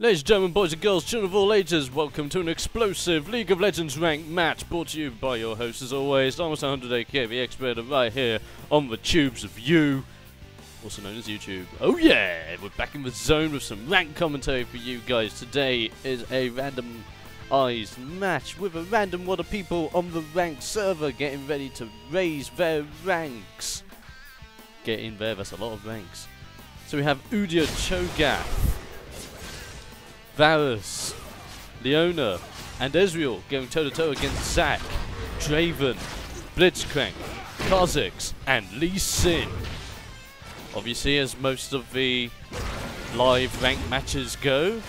Ladies and gentlemen, boys and girls, children of all ages, welcome to an explosive League of Legends ranked match brought to you by your host as always, almost 100 aka TheXploder, right here on the tubes of you, also known as YouTube. Oh yeah, we're back in the zone with some ranked commentary for you guys. Today is a randomized match with a random lot of people on the ranked server getting ready to raise their ranks. Get in there, that's a lot of ranks. So we have Udyr Cho'Gath, Varus, Leona, and Ezreal going toe-to-toe against Zac, Draven, Blitzcrank, Kha'Zix, and Lee Sin. Obviously, as most of the live ranked matches go,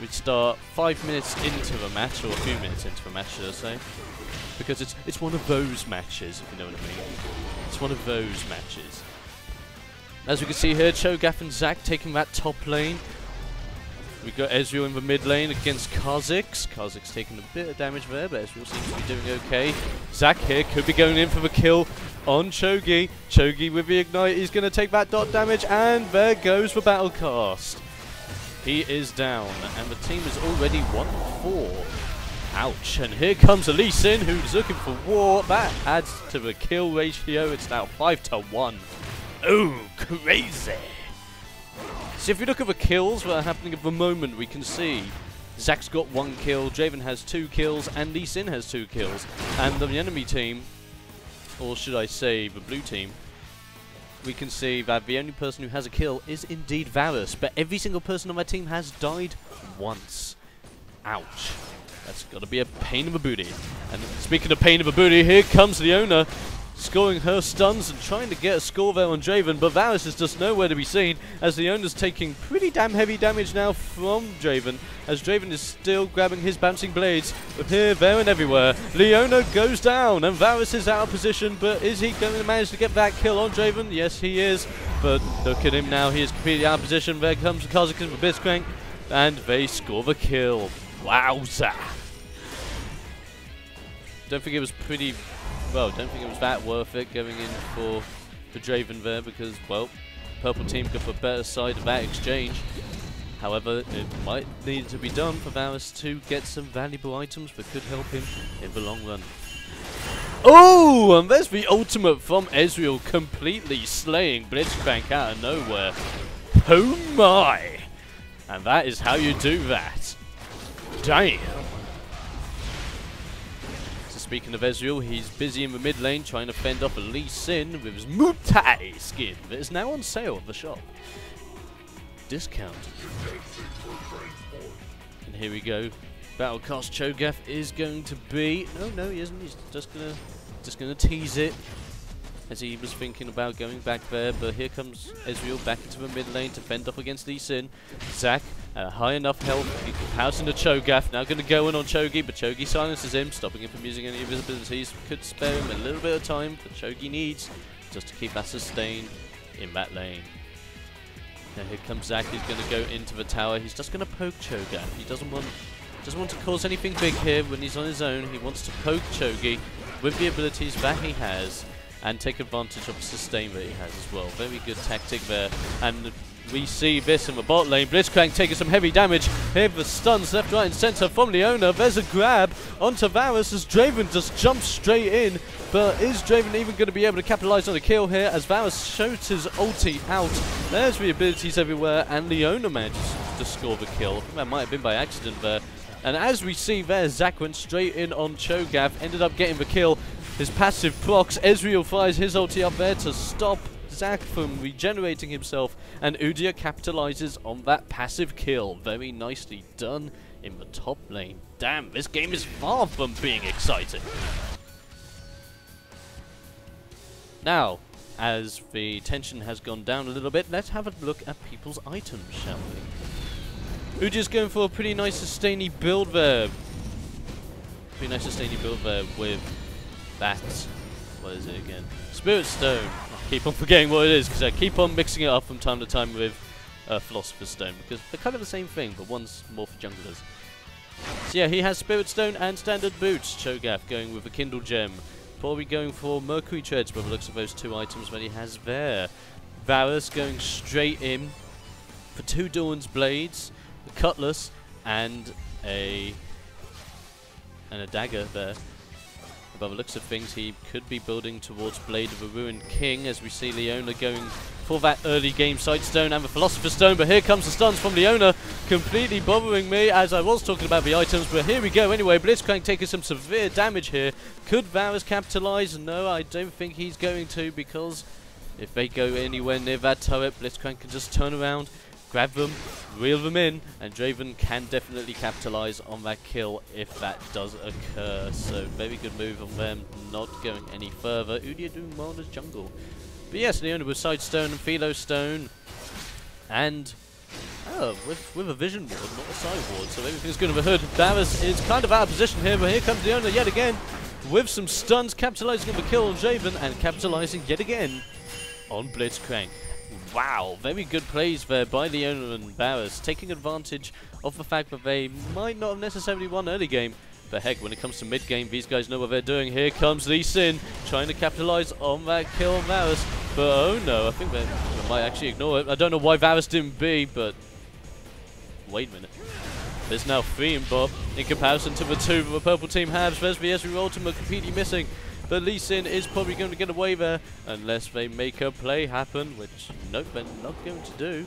we start 5 minutes into the match, or a few minutes into the match, should I say, because it's one of those matches, if you know what I mean. It's one of those matches. As we can see here, Cho'Gath and Zac taking that top lane. We've got Ezreal in the mid lane against Kha'Zix. Kha'Zix taking a bit of damage there, but Ezreal seems to be doing okay. Zac here could be going in for the kill on Cho'Gath. Cho'Gath with the ignite, he's going to take that dot damage, and there goes the battle cast. He is down, and the team is already 1-4. Ouch, and here comes Lee Sin, who's looking for war. That adds to the kill ratio, it's now 5-1. Oh, crazy. So if you look at the kills that are happening at the moment, we can see Zac's got 1 kill, Draven has 2 kills, and Lee Sin has 2 kills. And the enemy team, or should I say the blue team, we can see that the only person who has a kill is indeed Varus, but every single person on my team has died once. Ouch. That's got to be a pain in the booty. And speaking of pain in the booty, here comes Leona, scoring her stuns and trying to get a score there on Draven, but Varus is just nowhere to be seen, as Leona's taking pretty damn heavy damage now from Draven, as Draven is still grabbing his bouncing blades, but here, there and everywhere. Leona goes down, and Varus is out of position, but is he going to manage to get that kill on Draven? Yes, he is, but look at him now, he is completely out of position. There comes Kha'Zix with Blitzcrank, and they score the kill. Wowza! Don't think it was that worth it going in for Draven there, because, well, purple team got the better side of that exchange. However, it might need to be done for Varus to get some valuable items that could help him in the long run. Oh, and there's the ultimate from Ezreal, completely slaying Blitzcrank out of nowhere. Oh my! And that is how you do that. Damn! Speaking of Ezreal, he's busy in the mid lane trying to fend off a Lee Sin with his Mutai skin that is now on sale at the shop. Discount. And here we go. Battlecast Cho'Gath is going to be... Oh no, he isn't. He's just gonna tease it, as he was thinking about going back there. But here comes Ezreal back into the mid lane to fend off against Lee Sin. Zac at high enough health, he can pounce into Cho'Gath. Now going to go in on Cho'Gath, but Cho'Gath silences him, stopping him from using any of his abilities. Could spare him a little bit of time, but Cho'Gath needs just to keep that sustain in that lane. Now here comes Zac, he's going to go into the tower. He's just going to poke Cho'Gath. He doesn't want to cause anything big here when he's on his own. He wants to poke Cho'Gath with the abilities that he has and take advantage of the sustain that he has as well. Very good tactic there. And we see this in the bot lane. Blitzcrank taking some heavy damage. Here the stuns left, right and centre from Leona. There's a grab onto Varus as Draven just jumps straight in. But is Draven even going to be able to capitalise on a kill here as Varus shoots his ulti out? There's the abilities everywhere, and Leona manages to score the kill. I think that might have been by accident there. And as we see there, Zac went straight in on Cho'Gath, ended up getting the kill. His passive procs, Ezreal fires his ulti up there to stop Zac from regenerating himself, and Udyr capitalizes on that passive kill. Very nicely done in the top lane. Damn, this game is far from being exciting. Now, as the tension has gone down a little bit, let's have a look at people's items, shall we? Udyr's going for a pretty nice sustainy build there. Pretty nice sustainy build there with that. What is it again? Spirit Stone. I keep on forgetting what it is because I keep on mixing it up from time to time with Philosopher's Stone, because they're kind of the same thing, but one's more for junglers. So yeah, he has Spirit Stone and Standard Boots. Cho'Gath going with a Kindle Gem. Probably going for Mercury Treads by the looks of those 2 items that he has there. Varus going straight in for 2 Dawn's Blades. a cutlass, and a dagger there. By the looks of things, he could be building towards Blade of a Ruined King, as we see Leona going for that early game Sight Stone and the Philosopher's Stone. But here comes the stuns from Leona, completely bothering me as I was talking about the items. But here we go anyway. Blitzcrank taking some severe damage here. Could Varus capitalize? No, I don't think he's going to, because if they go anywhere near that turret, Blitzcrank can just turn around, grab them, reel them in, and Draven can definitely capitalize on that kill if that does occur. So very good move on them, not going any further. Udyr doing well in his jungle. But yes, Leona with Side Stone and Philo Stone, and with a Vision Ward, not a Side Ward, so everything's good in the hood. Varus is kind of out of position here, but here comes Leona yet again with some stuns, capitalizing on the kill on Draven, and capitalizing yet again on Blitzcrank. Wow, very good plays there by Leona and Varus, taking advantage of the fact that they might not have necessarily won early game. But heck, when it comes to mid game, these guys know what they're doing. Here comes Lee Sin, trying to capitalize on that kill on Varus. But oh no, I think they might actually ignore it. I don't know why Varus didn't B, but wait a minute. There's now 3 in bot in comparison to the 2 that the purple team has. There's the Ezreal ultimate completely missing. But Lee Sin is probably going to get away there unless they make a play happen, which nope, they're not going to do.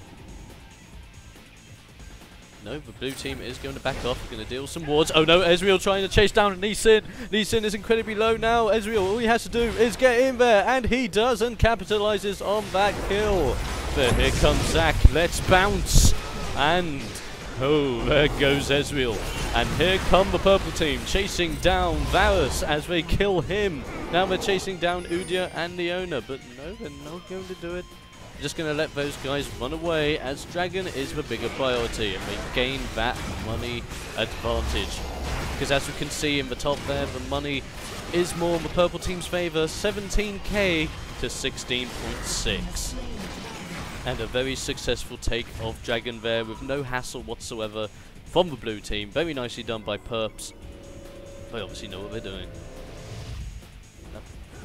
No, the blue team is going to back off, going to deal some wards. Oh no, Ezreal trying to chase down Lee Sin. Lee Sin is incredibly low now. Ezreal, all he has to do is get in there, and he does, and capitalizes on that kill. But here comes Zac. Let's bounce. And oh, there goes Ezreal. And here come the purple team, chasing down Varus as they kill him. Now they're chasing down Udyr and Leona, but no, they're not going to do it. Just going to let those guys run away, as Dragon is the bigger priority, and they gain that money advantage. Because as we can see in the top there, the money is more in the purple team's favour, 17k to 16.6. And a very successful take of Dragon there with no hassle whatsoever from the blue team. Very nicely done by Perps. They obviously know what they're doing.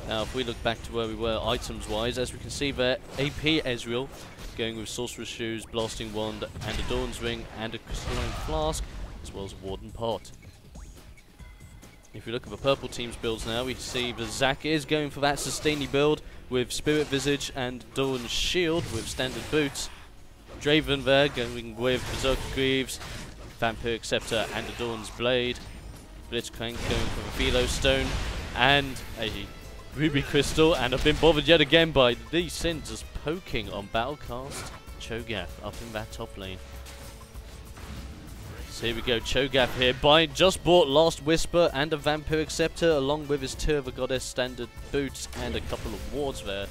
Now if we look back to where we were items wise, as we can see there, AP Ezreal going with Sorcerer's Shoes, Blasting Wand, and a Dawn's Ring, and a Crystalline Flask, as well as Warden Pot. If we look at the purple team's builds now, we see that Zac is going for that sustainy build with Spirit Visage and Dawn's Shield with standard boots. Draven there going with Berserker Greaves, Vampiric Scepter, and a Dawn's Blade. Blitzcrank going for the Philo Stone and a Ruby Crystal, and I've been bothered yet again by Lee Sin just poking on Battlecast Cho'Gath up in that top lane. So here we go, Cho'Gath here, just bought Last Whisper and a Vampiric Scepter, along with his Tear of the Goddess standard boots and a couple of wards there.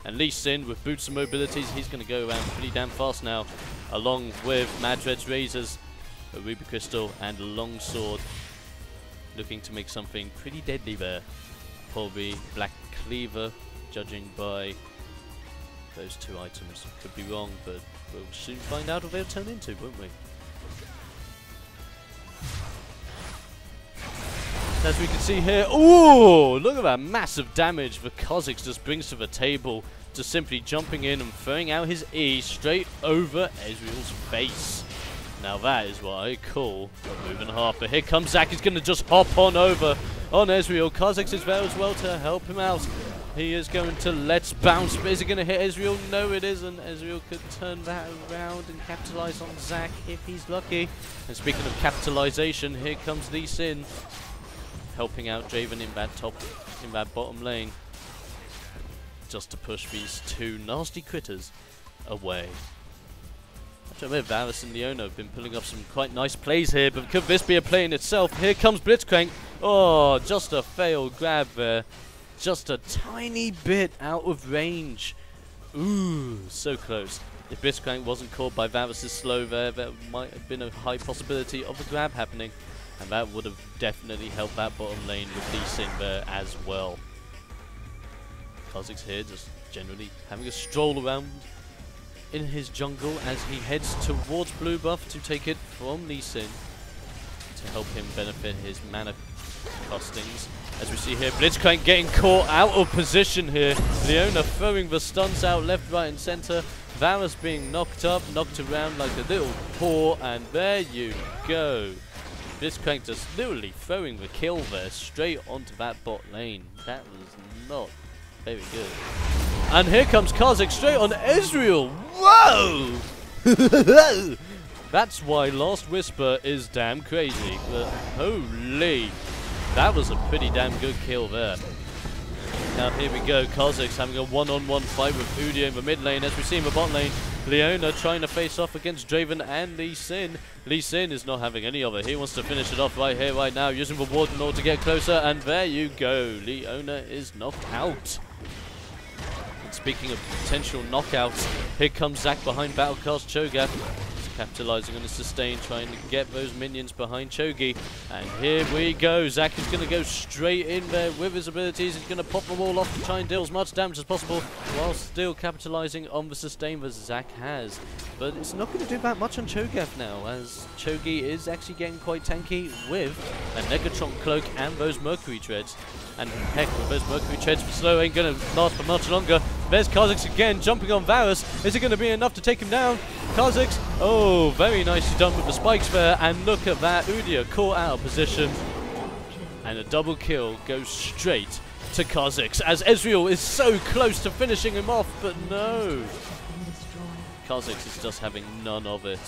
And Lee Sin with boots and mobilities, he's going to go around pretty damn fast now, along with Madred's Razors, a Ruby Crystal, and a Longsword, looking to make something pretty deadly there. Probably Black Cleaver, judging by those 2 items. Could be wrong, but we'll soon find out what they'll turn into, won't we? As we can see here, ooh, look at that massive damage the Kha'Zix just brings to the table, just simply jumping in and throwing out his E straight over Ezreal's face. Now that is what I call a move and a half. But here comes Zac, he's going to just hop on over on Ezreal. Kha'Zix is there as well to help him out. He is going to let's bounce, but is he going to hit Ezreal? No, it isn't. Ezreal could turn that around and capitalize on Zac if he's lucky. And speaking of capitalization, here comes Lee Sin, helping out Draven in that bottom lane, just to push these 2 nasty critters away. Actually, Varus and Leona have been pulling up some quite nice plays here, but could this be a play in itself? Here comes Blitzcrank. Oh, just a failed grab there. Just a tiny bit out of range. Ooh, so close. If Blitzcrank wasn't caught by Varus' slow there might have been a high possibility of a grab happening. And that would have definitely helped that bottom lane with Lee Sin there as well. Kha'Zix here just generally having a stroll around in his jungle as he heads towards blue buff to take it from Lee Sin. to help him benefit his mana costings. As we see here, Blitzcrank getting caught out of position here. Leona throwing the stuns out left, right and center. Varus being knocked up, knocked around like a little paw, and there you go. Blitzcrank just literally throwing the kill there straight onto that bot lane. That was not very good. And here comes Kha'Zix straight on Ezreal. Whoa! That's why Last Whisper is damn crazy. But holy, that was a pretty damn good kill there. Now here we go, Kha'Zix having a one-on-one fight with Udyr in the mid lane. As we see in the bot lane, Leona trying to face off against Draven and Lee Sin. Lee Sin is not having any of it. He wants to finish it off right here, right now, using the Warden Lord to get closer. And there you go, Leona is knocked out. And speaking of potential knockouts, here comes Zac behind Battlecast Cho'Gath. Capitalizing on the sustain, trying to get those minions behind Cho'Gath. And here we go. Zac is going to go straight in there with his abilities. He's going to pop them all off to try and deal as much damage as possible while still capitalizing on the sustain that Zac has. But it's not going to do that much on Cho'Gath now, as Cho'Gath is actually getting quite tanky with a Negatron Cloak and those Mercury Treads. And heck, with those Mercury Treads, the slow ain't going to last for much longer. There's Kha'Zix again, jumping on Varus. Is it going to be enough to take him down? Kha'Zix, oh, very nicely done with the spikes there. And look at that, Udyr caught out of position. And a double kill goes straight to Kha'Zix, as Ezreal is so close to finishing him off, but no. Kha'Zix is just having none of it.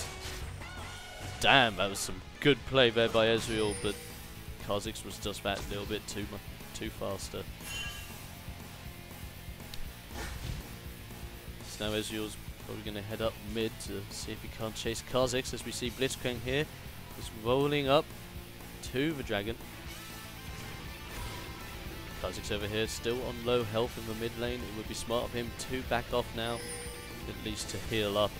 Damn, that was some good play there by Ezreal, but Kha'Zix was just that little bit too faster. So now Ezreal's probably going to head up mid to see if he can't chase Kha'Zix, as we see Blitzcrank here is rolling up to the dragon. Kha'Zix over here still on low health in the mid lane. It would be smart of him to back off now, at least to heal up,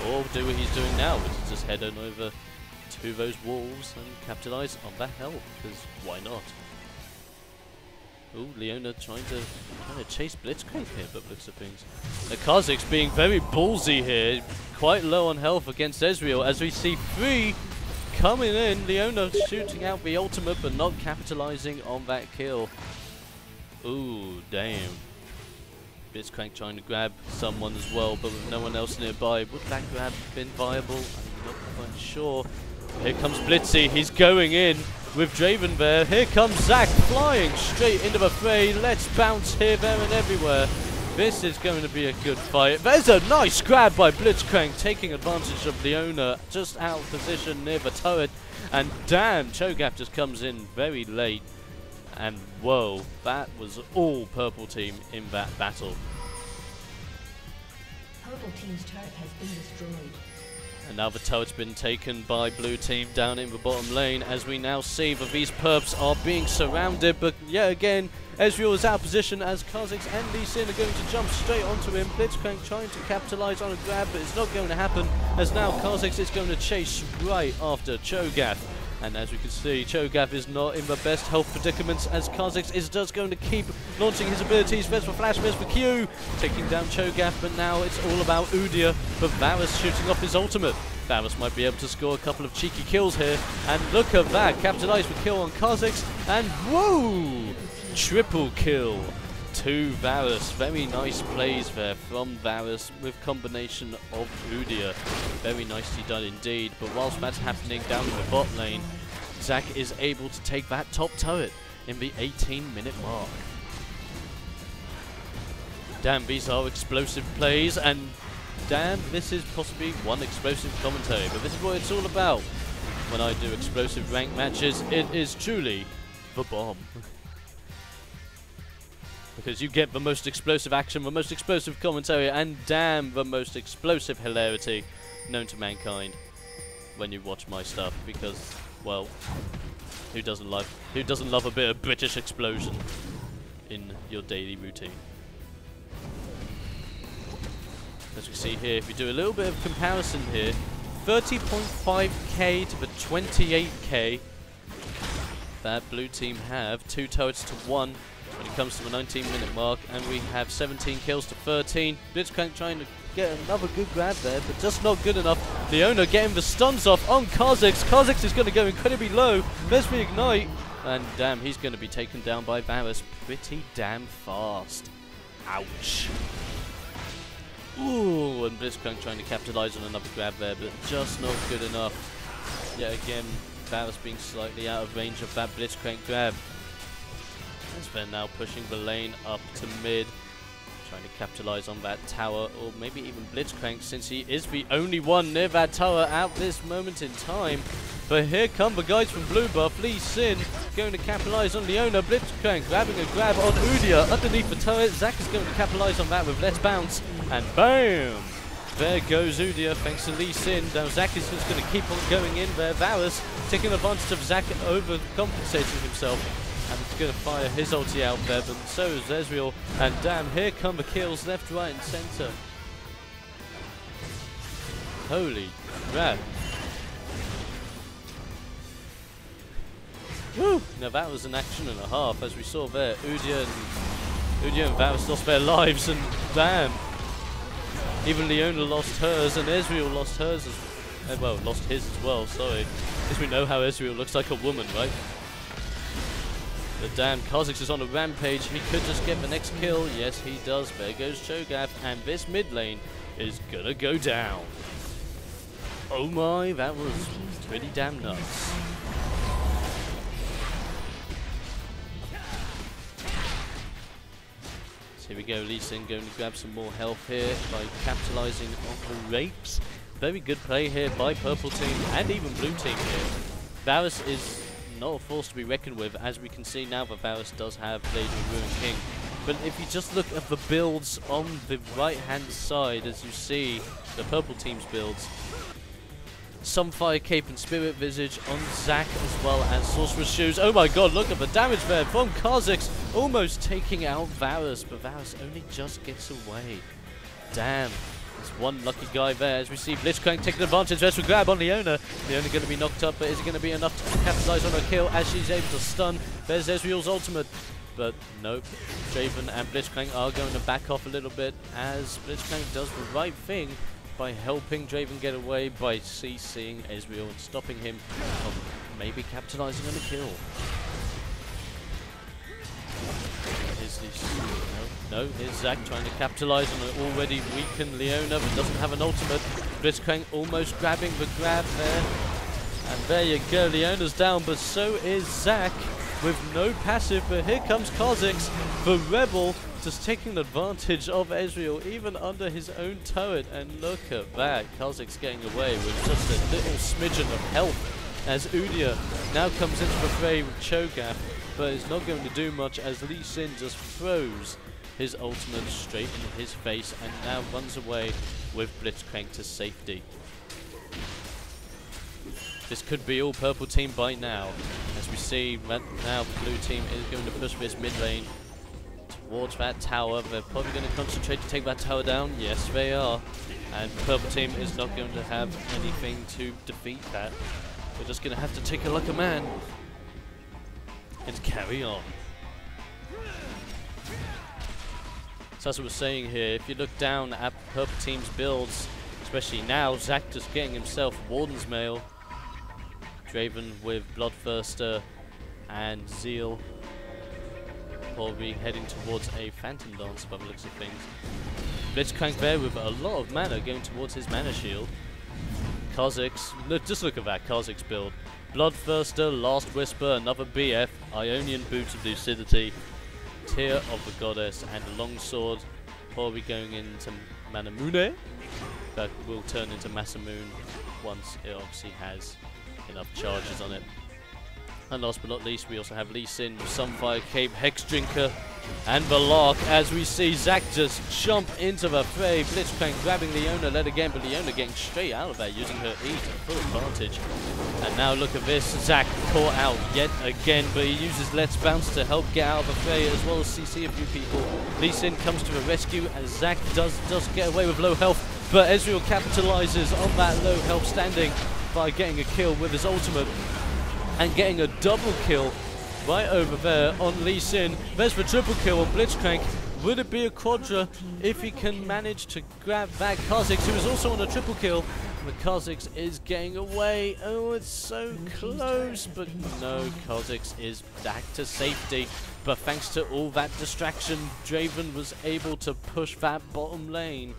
or do what he's doing now, which is just head on over to those walls and capitalize on that health, because why not? Ooh, Leona trying to chase Blitzcrank here, but looks of things. Now Kha'Zix being very ballsy here, quite low on health against Ezreal, as we see 3 coming in. Leona shooting out the ultimate, but not capitalizing on that kill. Ooh, damn. Blitzcrank trying to grab someone as well, but with no one else nearby. Would that grab have been viable? I'm not quite sure. Here comes Blitzy, he's going in with Draven there. Here comes Zac flying straight into the fray. Let's bounce here, there and everywhere. This is going to be a good fight. There's a nice grab by Blitzcrank, taking advantage of Leona just out of position near the turret. And damn, Cho'Gath just comes in very late. And whoa, that was all purple team in that battle. Purple team's turret has been destroyed. And now the turret's been taken by blue team down in the bottom lane, as we now see that these perps are being surrounded. But yet again, Ezreal is out of position as Kha'Zix and Lee Sin are going to jump straight onto him. Blitzcrank trying to capitalize on a grab, but it's not going to happen, as now Kha'Zix is going to chase right after Cho'Gath. And as we can see, Cho'Gath is not in the best health predicaments, as Kha'Zix is just going to keep launching his abilities. There's for Flash, there's for Q, taking down Cho'Gath, but now it's all about Udyr, but Varus shooting off his ultimate. Varus might be able to score a couple of cheeky kills here, and look at that, capitalize the kill on Kha'Zix, and whoa! Triple kill to Varus. Very nice plays there from Varus with combination of Udyr. Very nicely done indeed. But whilst that's happening down in the bot lane, Zac is able to take that top turret in the 18-minute mark. Damn, these are explosive plays, and damn, this is possibly one explosive commentary. But this is what it's all about. When I do explosive rank matches, it is truly the bomb. Because you get the most explosive action, the most explosive commentary, and damn, the most explosive hilarity known to mankind when you watch my stuff. Because, well, who doesn't love a bit of British explosion in your daily routine? As we see here, if we do a little bit of comparison here, 30.5k to the 28k that blue team have, 2 turrets to 1. when it comes to the 19-minute mark, and we have 17 kills to 13. Blitzcrank trying to get another good grab there, but just not good enough. Leona getting the stuns off on Kha'Zix. Kha'Zix is going to go incredibly low. There's the ignite, and damn, he's going to be taken down by Varus pretty damn fast. Ouch. Ooh, and Blitzcrank trying to capitalize on another grab there, but just not good enough. Yet again, Varus being slightly out of range of that Blitzcrank grab. As they're now pushing the lane up to mid, trying to capitalize on that tower, or maybe even Blitzcrank, since he is the only one near that tower at this moment in time. But here come the guys from blue buff. Lee Sin going to capitalize on Leona. Blitzcrank grabbing a grab on Udyr underneath the turret. Zac is going to capitalize on that with Let's Bounce, and BAM! There goes Udyr thanks to Lee Sin. Now Zac is just going to keep on going in there. Varus taking advantage of Zac overcompensating himself. And he's going to fire his ulti out there, but so is Ezreal. And damn, here come the kills left, right and centre. Holy crap. Woo! Now that was an action and a half, as we saw there. Udyr and Varus lost their lives, and damn. Even Leona lost hers, and Ezreal lost hers as well. Lost his as well, sorry. Because we know how Ezreal looks like a woman, right? But damn, Kha'Zix is on a rampage. He could just get the next kill. Yes, he does. There goes Cho'Gath, and this mid lane is gonna go down. Oh my, that was pretty damn nuts. So here we go, Lee Sin going to grab some more health here by capitalizing on the rapes. Very good play here by purple team and even blue team here. Varus is not a force to be reckoned with, as we can see now that Varus does have Blade of the Ruined King. But if you just look at the builds on the right hand side, as you see the purple team's builds, Sunfire Cape and Spirit Visage on Zac, as well as Sorcerer's Shoes. Oh my god, look at the damage there from Kha'Zix, almost taking out Varus, but Varus only just gets away. Damn. There's one lucky guy there, as we see Blitzcrank taking advantage. There's a grab on Leona. Leona going to be knocked up, but is it going to be enough to capitalize on her kill as she's able to stun? There's Ezreal's ultimate, but nope. Draven and Blitzcrank are going to back off a little bit, as Blitzcrank does the right thing by helping Draven get away by CCing Ezreal and stopping him from maybe capitalizing on a kill. No, here's Zac trying to capitalize on an already weakened Leona, but doesn't have an ultimate. Blitzcrank almost grabbing the grab there. And there you go, Leona's down, but so is Zac with no passive. But here comes Kha'Zix, the rebel, just taking advantage of Ezreal, even under his own turret. And look at that, Kha'Zix getting away with just a little smidgen of health, as Udyr now comes into the fray with Cho'Gath, but it's not going to do much, as Lee Sin just throws his ultimate straight into his face and now runs away with Blitzcrank to safety. This could be all purple team by now, as we see that now the blue team is going to push this mid lane towards that tower. They're probably going to concentrate to take that tower down. Yes, they are. And purple team is not going to have anything to defeat that. They're just going to have to take it like a man and carry on. So as I was saying here, if you look down at purple team's builds, especially now, Zac just getting himself Warden's Mail, Draven with Bloodthirster and Zeal, probably heading towards a Phantom Dance by the looks of things. Blitzcrank there with a lot of mana going towards his mana shield. Kha'Zix, just look at that Kha'Zix build. Bloodthirster, Last Whisper, another BF, Ionian Boots of Lucidity, Tear of the Goddess, and a Longsword, probably going into Manamune. That will turn into Masamune once it obviously has enough charges on it. And last but not least, we also have Lee Sin with Sunfire Cape, Hex Drinker, and the Lark, as we see Zac just jump into the fray. Blitzcrank grabbing Leona, led again, but Leona getting straight out of there, using her E to full advantage. And now look at this, Zac caught out yet again, but he uses Let's Bounce to help get out of the fray, as well as CC a few people. Lee Sin comes to the rescue, as Zac does get away with low health, but Ezreal capitalizes on that low health standing by getting a kill with his ultimate, and getting a double kill right over there on Lee Sin. There's the triple kill on Blitzcrank. Would it be a quadra if he can manage to grab back Kha'Zix, who is also on a triple kill? But Kha'Zix is getting away. Oh, it's so close. But no, Kha'Zix is back to safety. But thanks to all that distraction, Draven was able to push that bottom lane.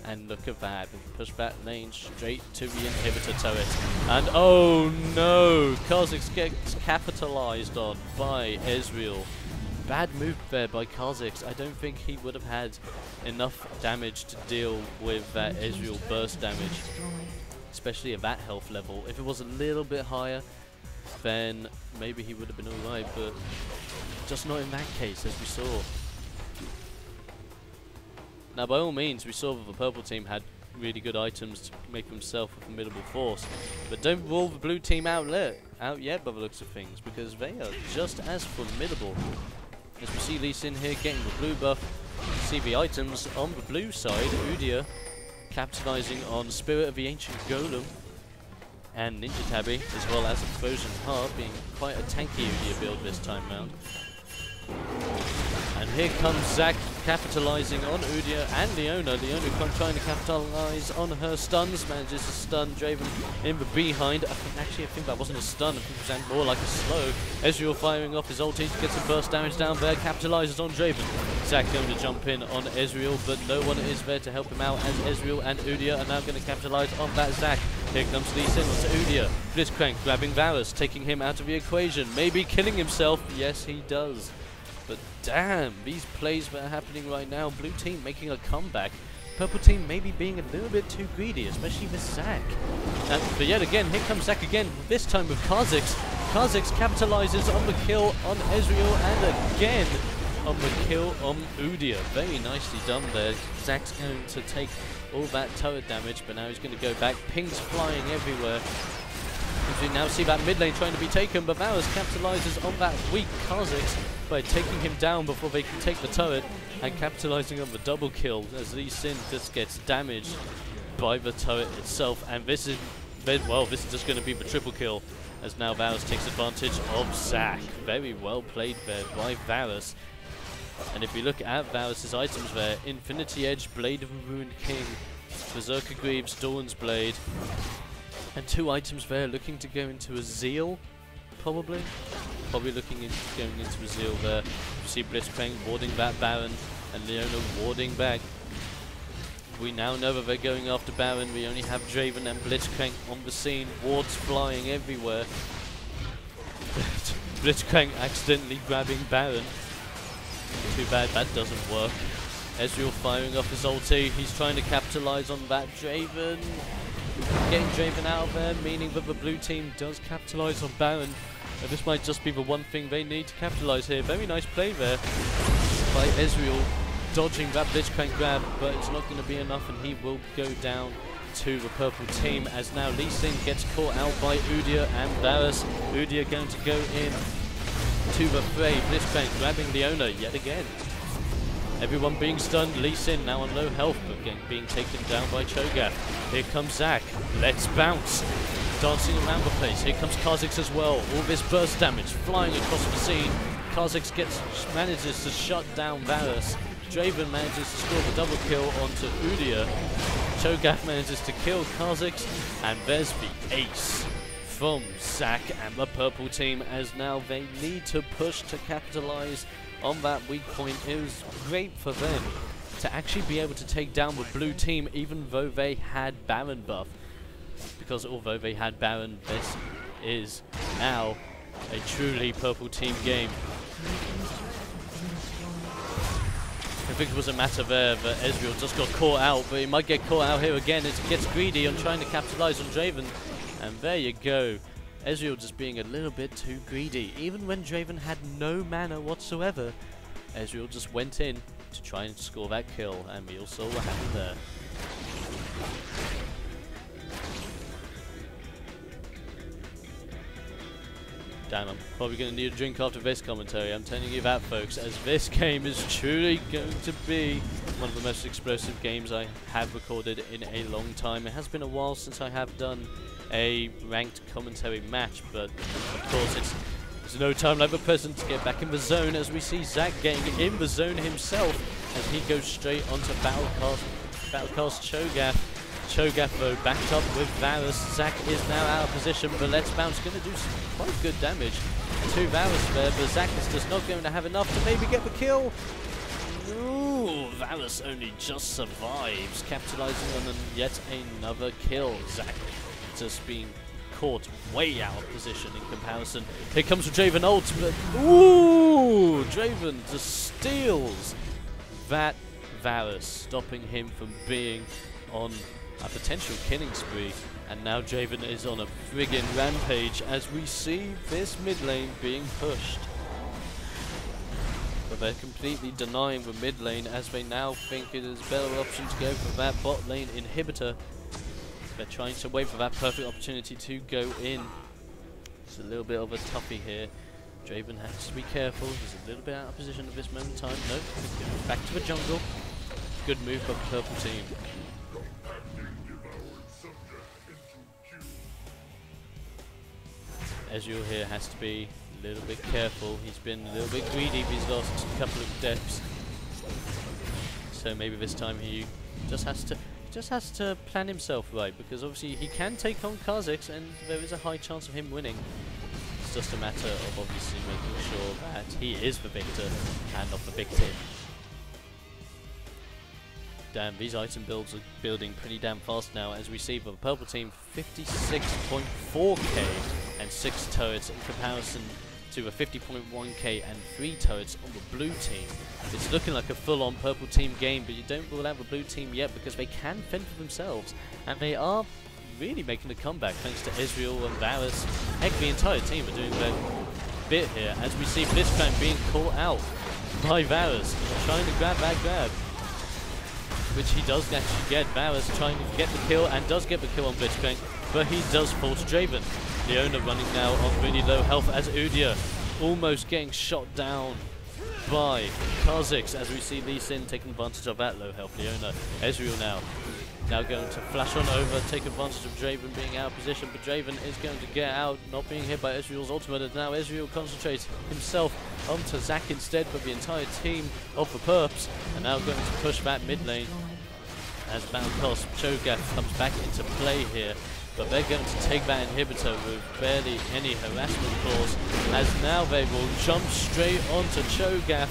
And look at that, push that lane straight to the inhibitor turret. And oh no, Kha'Zix gets capitalized on by Ezreal. Bad move there by Kha'Zix. I don't think he would have had enough damage to deal with that Ezreal burst damage, especially at that health level. If it was a little bit higher, then maybe he would have been alright, but just not in that case, as we saw. Now, by all means, we saw that the purple team had really good items to make themselves a formidable force, but don't rule the blue team out yet by the looks of things, because they are just as formidable. As we see Lee Sin here getting the blue buff, see the items on the blue side, Udyr capitalizing on Spirit of the Ancient Golem and Ninja Tabby, as well as a Frozen Heart, being quite a tanky Udyr build this time round. And here comes Zac capitalizing on Udyr and Leona. Leona trying to capitalize on her stuns, manages to stun Draven in the behind. Actually, I think that wasn't a stun, I think it was more like a slow. Ezreal firing off his ulti to get some burst damage down there, capitalizes on Draven. Zac going to jump in on Ezreal, but no one is there to help him out, as Ezreal and Udyr are now going to capitalize on that Zac. Here comes Lee Sin onto Udyr. Blitzcrank grabbing Varus, taking him out of the equation, maybe killing himself. Yes, he does. But damn, these plays that are happening right now, blue team making a comeback. Purple team maybe being a little bit too greedy, especially with Zac. But yet again, here comes Zac again, this time with Kha'Zix. Kha'Zix capitalizes on the kill on Ezreal and again on the kill on Udyr. Very nicely done there. Zac's going to take all that turret damage, but now he's going to go back. Pings flying everywhere. As we now see that mid lane trying to be taken, but Varus capitalizes on that weak Kha'Zix by taking him down before they can take the turret and capitalizing on the double kill as Lee Sin just gets damaged by the turret itself. And this is, well, this is just going to be the triple kill as now Varus takes advantage of Zac. Very well played there by Varus. And if you look at Varus' items there, Infinity Edge, Blade of the Ruined King, Berserker Greaves, Dawn's Blade, and two items there looking to go into a Zeal, probably looking into going into a Zeal there. You see Blitzcrank warding that Baron and Leona warding back. We now know that they're going after Baron. We only have Draven and Blitzcrank on the scene, wards flying everywhere. Blitzcrank accidentally grabbing Baron. Too bad that doesn't work. Ezreal firing off his ulti. He's trying to capitalize on that Draven. Getting Draven out of there, meaning that the blue team does capitalize on Baron. And this might just be the one thing they need to capitalize here. Very nice play there by Ezreal, dodging that Blitzcrank grab, but it's not going to be enough, and he will go down to the purple team as now Lee Sin gets caught out by Udyr and Varus. Udyr going to go in to the fray. Blitzcrank grabbing Leona yet again. Everyone being stunned. Lee Sin now on low health, but being taken down by Cho'Gath. Here comes Zac. Let's bounce. Dancing around the place. Here comes Kha'Zix as well. All this burst damage flying across the scene. Kha'Zix manages to shut down Varus. Draven manages to score the double kill onto Udyr. Cho'Gath manages to kill Kha'Zix, and there's the ace from Zac and the purple team, as now they need to push to capitalize on that weak point. It was great for them to actually be able to take down the blue team, even though they had Baron buff. Because although they had Baron, this is now a truly purple team game. I think it was a matter there that Ezreal just got caught out, but he might get caught out here again as he gets greedy on trying to capitalize on Draven. And there you go. Ezreal just being a little bit too greedy. Even when Draven had no mana whatsoever, Ezreal just went in to try and score that kill, and we all saw what happened there. Damn, I'm probably going to need a drink after this commentary, I'm telling you that, folks, as this game is truly going to be one of the most explosive games I have recorded in a long time. It has been a while since I have done a ranked commentary match, but of course it's There's no time like the present to get back in the zone as we see Zac getting in the zone himself as he goes straight onto Battlecast Cho'Gath. Cho'Gath though backed up with Varus. Zac is now out of position, but Let's Bounce going to do some quite good damage to Varus there, but Zac is just not going to have enough to maybe get the kill. Ooh, Varus only just survives, capitalizing on yet another kill. Zac just being caught way out of position in comparison. Here comes the Draven ult, but ooh, Draven just steals that Varus, stopping him from being on a potential killing spree. And now Draven is on a friggin' rampage as we see this mid lane being pushed. But they're completely denying the mid lane as they now think it is a better option to go for that bot lane inhibitor. They're trying to wait for that perfect opportunity to go in. It's a little bit of a toughie here. Draven has to be careful. He's a little bit out of position at this moment in time. Nope, back to the jungle. Good move by the purple team. Ezreal here has to be a little bit careful. He's been a little bit greedy these last couple of deaths. So maybe this time he just has to plan himself right, because obviously he can take on Kha'Zix and there is a high chance of him winning. It's just a matter of obviously making sure that he is the victor and not the victim. Damn, these item builds are building pretty damn fast now as we see for the purple team 56.4k and 6 turrets in comparison to a 50.1k and 3 turrets on the blue team. It's looking like a full-on purple team game, but you don't rule out the blue team yet because they can fend for themselves, and they are really making a comeback thanks to Ezreal and Varus. Heck, the entire team are doing their bit here as we see Blitzcrank being caught out by Varus, trying to grab that grab, which he does actually get. Varus trying to get the kill and does get the kill on Blitzcrank, but he does fall to Draven. Leona running now on really low health as Udyr almost getting shot down by Kha'Zix as we see Lee Sin taking advantage of that low health Leona. Ezreal now going to flash on over, take advantage of Draven being out of position, but Draven is going to get out, not being hit by Ezreal's ultimate, and now Ezreal concentrates himself onto Zac instead, but the entire team of the Perps are now going to push that mid lane as Battlecast Cho'Gath comes back into play here. But they're going to take that inhibitor with barely any harassment clause, as now they will jump straight onto Cho'Gath.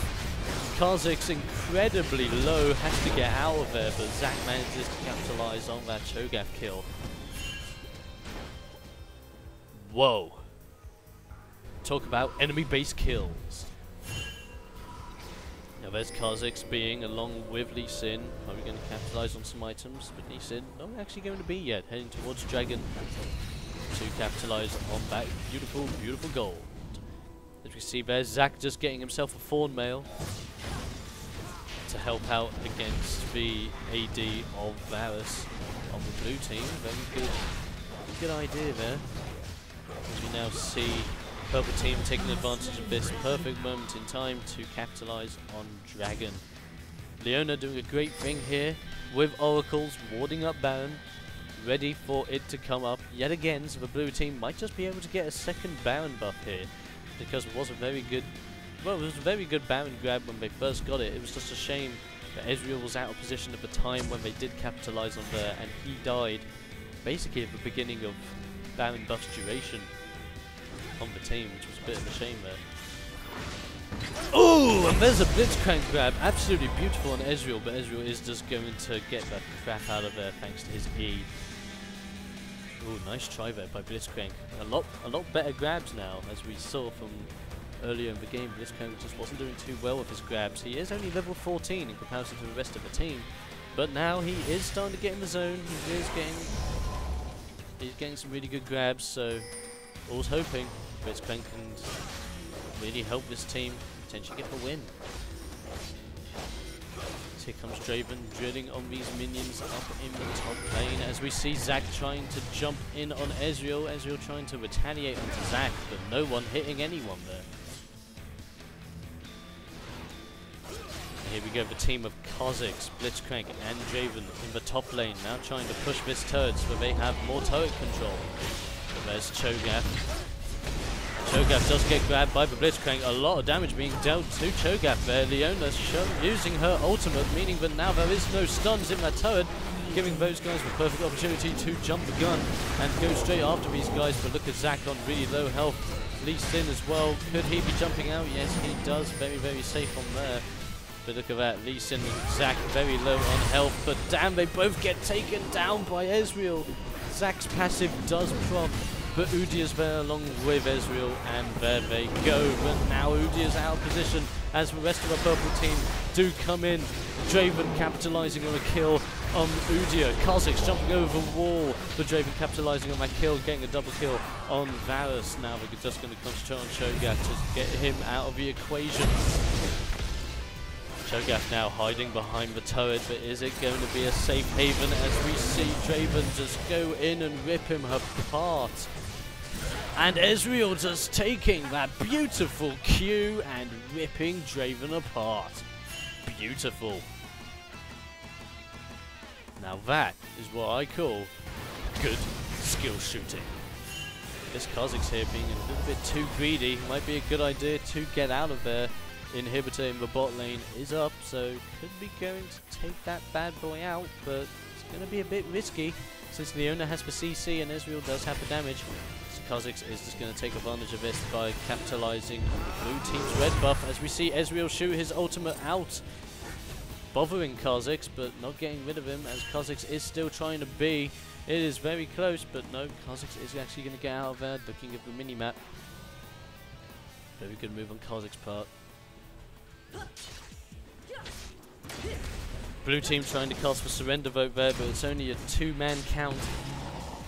Kha'Zix incredibly low, has to get out of there, but Zac manages to capitalize on that Cho'Gath kill. Whoa. Talk about enemy base kills. Now there's Kha'Zix being along with Lee Sin. Are we going to capitalize on some items? But Lee Sin not actually going to be yet. Heading towards Dragon to capitalize on that beautiful, beautiful gold. As we see there's Zac just getting himself a Thorn Mail to help out against the AD of Varus on the blue team. Very good idea there. As we now see purple team taking advantage of this perfect moment in time to capitalize on Dragon. Leona doing a great thing here with oracles warding up Baron, ready for it to come up yet again, so the blue team might just be able to get a second Baron buff here, because it was a very good, well, it was a very good Baron grab when they first got it. It was just a shame that Ezreal was out of position at the time when they did capitalize on there, and he died basically at the beginning of Baron buff's duration on the team, which was a bit of a shame there. Oh, and there's a Blitzcrank grab, absolutely beautiful on Ezreal, but Ezreal is just going to get the crap out of there thanks to his E. Oh, nice try there by Blitzcrank. A lot better grabs now, as we saw from earlier in the game. Blitzcrank just wasn't doing too well with his grabs. He is only level 14 in comparison to the rest of the team, but now he is starting to get in the zone. He's getting some really good grabs, so all's hoping Blitzcrank can really help this team potentially get the win. So here comes Draven drilling on these minions up in the top lane as we see Zac trying to jump in on Ezreal. Ezreal trying to retaliate onto Zac, but no one hitting anyone there. Here we go, the team of Kha'Zix, Blitzcrank and Draven in the top lane, now trying to push this turret so they have more turret control. There's Cho'Gath. Cho'Gath does get grabbed by the Blitzcrank. A lot of damage being dealt to Cho'Gath there. Leona using her ultimate, meaning that now there is no stuns in that turret, giving those guys the perfect opportunity to jump the gun and go straight after these guys. But look at Zac on really low health. Lee Sin as well. Could he be jumping out? Yes, he does. Very, very safe on there. But look at that. Lee Sin and Zac very low on health. But damn, they both get taken down by Ezreal. Zac's passive does prompt, but Udyr's there along with Ezreal, and there they go. But now Udyr's out of position as the rest of the purple team do come in. Draven capitalizing on a kill on Udyr. Kha'Zix jumping over the wall, but Draven capitalizing on that kill, getting a double kill on Varus. Now they're just going to concentrate on Cho'Gath to get him out of the equation. Cho'Gath now hiding behind the turret, but is it going to be a safe haven as we see Draven just go in and rip him apart? And Ezreal just taking that beautiful Q and ripping Draven apart. Beautiful. Now that is what I call good skill shooting. This Kha'Zix here being a little bit too greedy. Might be a good idea to get out of there. Inhibitor in the bot lane is up, so could be going to take that bad boy out, but it's going to be a bit risky since Leona has the CC and Ezreal does have the damage. So Kha'Zix is just going to take advantage of this by capitalizing on the blue team's red buff as we see Ezreal shoot his ultimate out, bothering Kha'Zix but not getting rid of him as Kha'Zix is still trying to be. It is very close, but no, Kha'Zix is actually going to get out of there, looking at the mini-map. Very good move on Kha'Zix's part. Blue team trying to cast for surrender vote there, but it's only a 2-man count.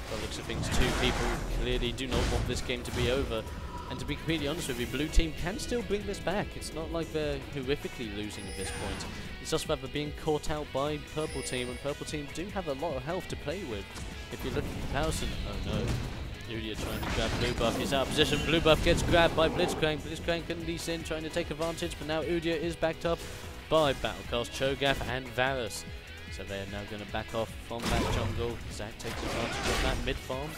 By the looks of things, 2 people clearly do not want this game to be over. And to be completely honest with you, blue team can still bring this back. It's not like they're horrifically losing at this point. It's just that they're being caught out by purple team, and purple team do have a lot of health to play with. If you look at comparison, oh no. Udyr trying to grab blue buff, he's out of position, blue buff gets grabbed by Blitzcrank, Blitzcrank and Lee Sin trying to take advantage, but now Udyr is backed up by Battlecast, Cho'Gath and Varus. So they are now going to back off from that jungle. Zac takes advantage of that mid farm.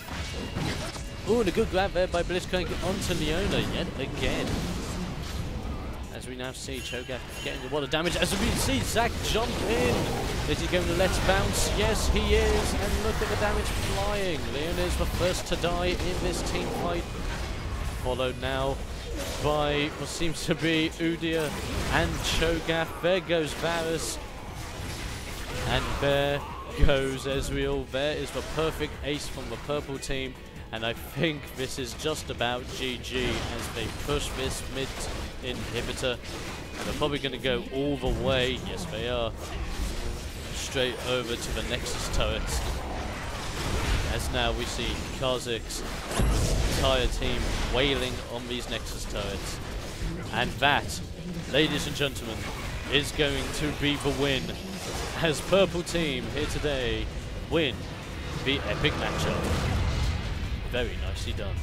Ooh, and a good grab there by Blitzcrank onto Leona yet again. As we now see Cho'Gath getting a lot of damage, as we see Zac jump in. Is he going to let it bounce? Yes, he is. And look at the damage flying. Leona is the first to die in this team fight. Followed now by what seems to be Udyr and Cho'Gath. There goes Varus. And there goes Ezreal. There is the perfect ace from the purple team. And I think this is just about GG as they push this mid inhibitor. And they're probably going to go all the way. Yes, they are. Straight over to the Nexus turrets. As now we see Kha'Zix and the entire team wailing on these Nexus turrets. And that, ladies and gentlemen, is going to be the win. As purple team here today win the epic matchup. Very nicely done.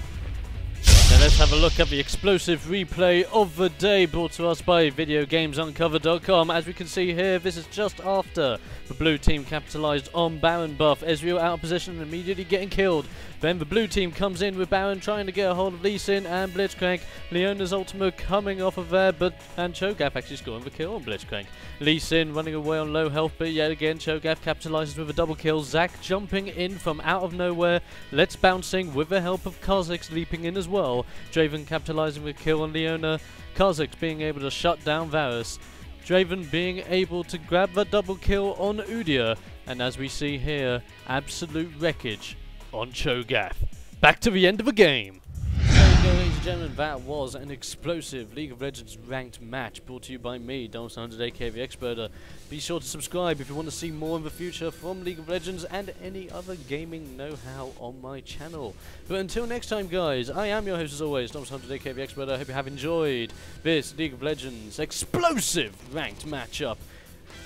Now let's have a look at the explosive replay of the day brought to us by VideoGamesUncovered.com. As we can see here, this is just after the blue team capitalized on Baron buff. Ezreal out of position and immediately getting killed. Then the blue team comes in with Baron trying to get a hold of Lee Sin and Blitzcrank. Leona's ultimate coming off of there, and Cho'Gath actually scoring the kill on Blitzcrank. Lee Sin running away on low health, but yet again Cho'Gath capitalizes with a double kill. Zac jumping in from out of nowhere. Let's bouncing with the help of Kha'Zix leaping in as well. Draven capitalizing with kill on Leona. Kha'Zix being able to shut down Varus. Draven being able to grab the double kill on Udyr. And as we see here, absolute wreckage on Cho'Gath. Back to the end of the game. There you go, ladies and gentlemen, that was an explosive League of Legends ranked match brought to you by me, Donaldson100aka TheXploder. Be sure to subscribe if you want to see more in the future from League of Legends and any other gaming know-how on my channel. But until next time, guys, I am your host as always, Donaldson100aka TheXploder. I hope you have enjoyed this League of Legends explosive ranked matchup.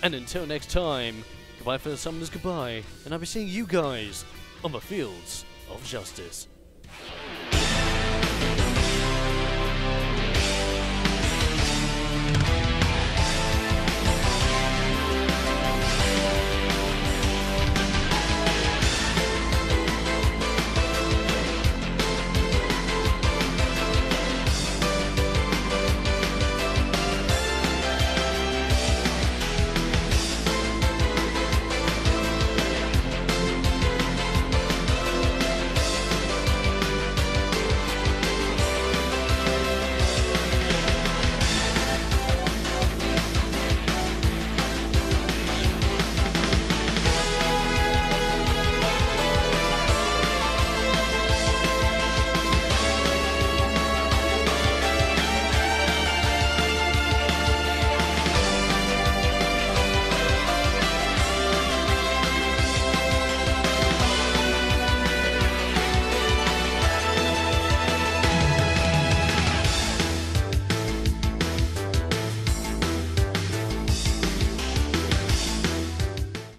And until next time, goodbye for the summoners, goodbye, and I'll be seeing you guys on the fields of justice.